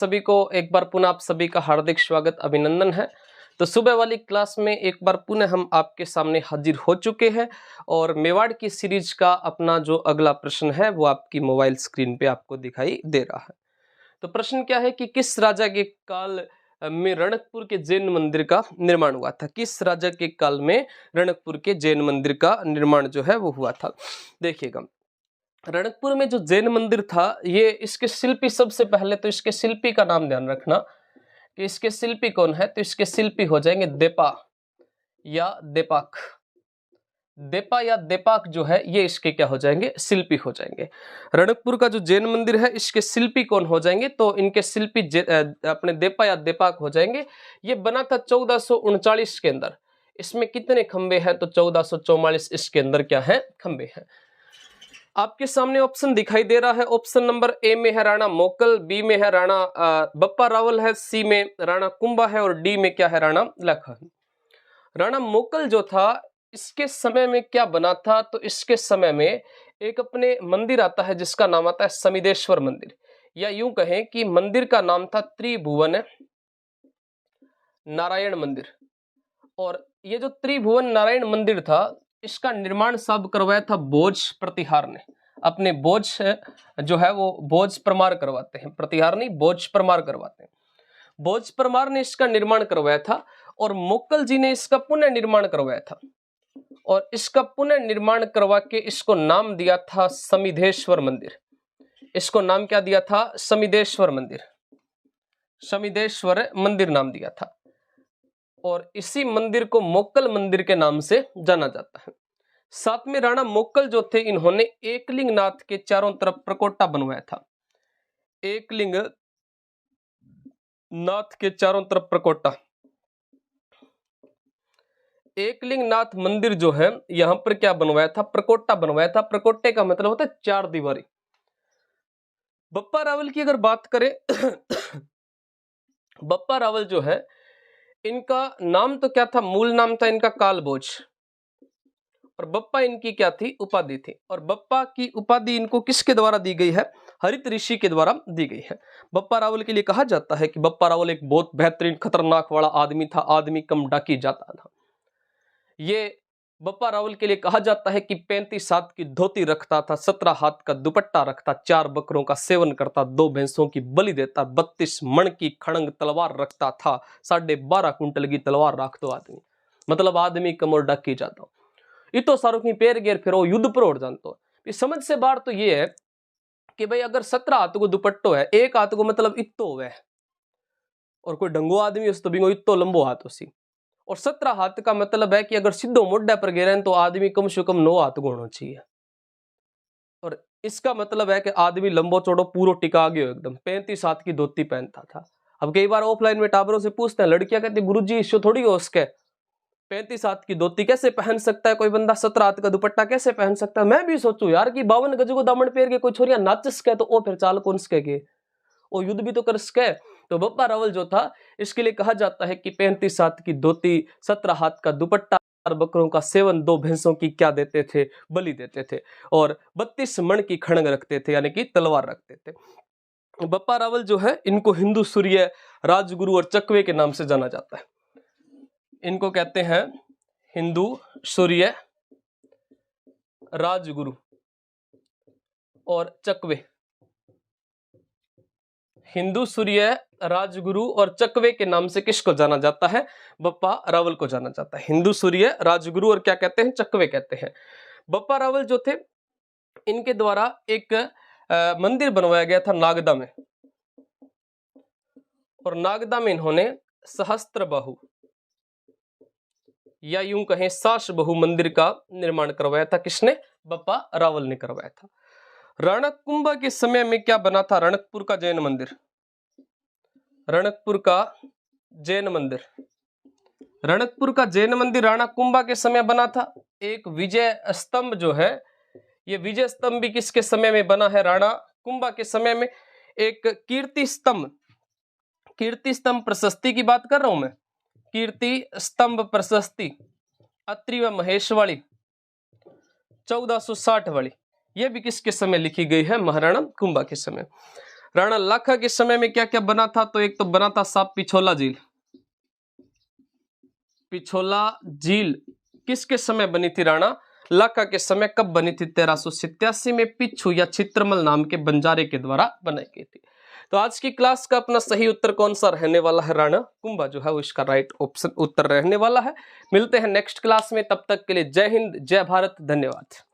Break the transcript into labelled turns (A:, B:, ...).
A: सभी को एक बार पुनः आप सभी का हार्दिक स्वागत अभिनंदन है। तो सुबह वाली क्लास में एक बार पुनः हम आपके सामने हाजिर हो चुके हैं और मेवाड़ की सीरीज का अपना जो अगला प्रश्न है वो आपकी मोबाइल स्क्रीन पे आपको दिखाई दे रहा है। तो प्रश्न क्या है कि किस राजा के काल में रणकपुर के जैन मंदिर का निर्माण हुआ था? किस राजा के काल में रणकपुर के जैन मंदिर का निर्माण जो है वो हुआ था? देखिएगा, रणकपुर में जो जैन मंदिर था ये इसके शिल्पी, सबसे पहले तो इसके शिल्पी का नाम ध्यान रखना कि इसके शिल्पी कौन है। तो इसके शिल्पी हो जाएंगे देपा या देपाक। देपा या देपाक जो है ये इसके क्या हो जाएंगे? शिल्पी हो जाएंगे। रणकपुर का जो जैन मंदिर है इसके शिल्पी कौन हो जाएंगे? तो इनके शिल्पी अपने देपा या देपाक हो जाएंगे। ये बना था 1439 के अंदर। इसमें कितने खंबे हैं? तो 1444 इसके अंदर क्या है? खंबे हैं। आपके सामने ऑप्शन दिखाई दे रहा है। ऑप्शन नंबर ए में है राणा मोकल, बी में है राणा बप्पा रावल है, सी में राणा कुंभा है और डी में क्या है? राणा लखन। राणा मोकल जो था इसके समय में क्या बना था? तो इसके समय में एक अपने मंदिर आता है जिसका नाम आता है समिदेश्वर मंदिर, या यूं कहें कि मंदिर का नाम था त्रिभुवन नारायण मंदिर। और ये जो त्रिभुवन नारायण मंदिर था इसका निर्माण सब करवाया था भोज प्रतिहार ने। अपने भोज जो है वो भोज परमार करवाते हैं, प्रतिहार नहीं भोज परमार करवाते हैं। भोज परमार ने इसका निर्माण करवाया था और मोकल जी ने इसका पुनः निर्माण करवाया था। और इसका पुनः निर्माण करवा के इसको नाम दिया था समिधेश्वर मंदिर। इसको नाम क्या दिया था? समिधेश्वर मंदिर। समिधेश्वर मंदिर नाम दिया था और इसी मंदिर को मोकल मंदिर के नाम से जाना जाता है। साथ में राणा मोकल जो थे इन्होंने एकलिंग नाथ के चारों तरफ प्रकोटा बनवाया था। एकलिंग नाथ के चारों तरफ प्रकोटा। एकलिंग नाथ मंदिर जो है यहां पर क्या बनवाया था? प्रकोटा बनवाया था। प्रकोटे का मतलब होता है चार दीवारी। बप्पा रावल की अगर बात करें बप्पा रावल जो है इनका नाम तो क्या था? मूल नाम था इनका कालभोज और बप्पा इनकी क्या थी? उपाधि थी। और बप्पा की उपाधि इनको किसके द्वारा दी गई है? हरित ऋषि के द्वारा दी गई है। बप्पा रावल के लिए कहा जाता है कि बप्पा रावल एक बहुत बेहतरीन खतरनाक वाला आदमी था, आदमी कम डाकी जाता था। ये बप्पा रावल के लिए कहा जाता है कि 35 हाथ की धोती रखता था, 17 हाथ का दुपट्टा रखता, 4 बकरों का सेवन करता, 2 भैंसों की बलि देता, 32 मण की खड़ंग तलवार रखता था, 12.5 कुंटल की तलवार रख दो आदमी, मतलब आदमी कमर डाकी जाता। इतो सारों की पैर गेर फिर युद्ध पर उड़ जानतो। समझ से बाहर तो ये है कि भाई अगर 17 हाथ को दुपट्टो है, एक हाथ को मतलब इतो है और कोई डंगो आदमी उस तो भी इतो लंबो हाथ उसी, और 17 हाथ का मतलब है कि अगर सीधो मोड्डे पर गिरे तो आदमी कम से कम 9 हाथ होना चाहिए। और इसका मतलब है कि आदमी लंबो चौड़ो पूरा टिका गयो एकदम। 35 हाथ की धोती पहनता था। अब कई बार ऑफलाइन में टाबरों से पूछते हैं, लड़कियां कहती गुरुजी इससे थोड़ी हो उसके 35 हाथ की धोती कैसे पहन सकता है कोई बंदा? 17 हाथ का दुपट्टा कैसे पहन सकता है? मैं भी सोचू यार कि 52 गज को दामन पेर के कोई छोरियां नाच सके तो ओ फिर चाल कौन सके, वो युद्ध भी तो कर सके। तो बप्पा रावल जो था इसके लिए कहा जाता है कि 35 हाथ की धोती, 17 हाथ का दुपट्टा, 4 बकरों का सेवन, 2 भैंसों की क्या देते थे? बलि देते थे और 32 मण की खड़ंग रखते थे, यानी कि तलवार रखते थे। बप्पा रावल जो है इनको हिंदू सूर्य, राजगुरु और चकवे के नाम से जाना जाता है। इनको कहते हैं हिंदू सूर्य, राजगुरु और चकवे। हिंदू सूर्य, राजगुरु और चकवे के नाम से किसको जाना जाता है? बप्पा रावल को जाना जाता है। हिंदू सूर्य, राजगुरु और क्या कहते हैं? चकवे कहते हैं। बप्पा रावल जो थे इनके द्वारा एक मंदिर बनवाया गया था नागदा में, और नागदा में इन्होंने सहस्त्र बाहु या यूं कहें सास बहु मंदिर का निर्माण करवाया था। किसने? बप्पा रावल ने करवाया था। राणा कुंभा के समय में क्या बना था? रणकपुर का जैन मंदिर। रणकपुर का जैन मंदिर, रणकपुर का जैन मंदिर राणा कुंभा के समय बना था। एक विजय स्तंभ जो है, ये विजय स्तंभ भी किसके समय में बना है? राणा कुंभा के समय में। एक कीर्ति स्तंभ, कीर्ति स्तंभ प्रशस्ति की बात कर रहा हूं मैं, कीर्ति स्तंभ प्रशस्ति अत्रि व महेश वाली 1460 वाली, ये भी किसके समय लिखी गई है? महाराणा कुंभा के समय। राणा लाखा के समय में क्या क्या बना था? तो एक तो बना था साहब पिछोला झील। पिछोला झील किसके समय बनी थी? राणा लाखा के समय। कब बनी थी? 1387 में पिच्छू या चित्रमल नाम के बंजारे के द्वारा बनाई गई थी। तो आज की क्लास का अपना सही उत्तर कौन सा रहने वाला है? राणा कुंभा जो है वो इसका राइट ऑप्शन उत्तर रहने वाला है। मिलते हैं नेक्स्ट क्लास में, तब तक के लिए जय हिंद, जय भारत, धन्यवाद।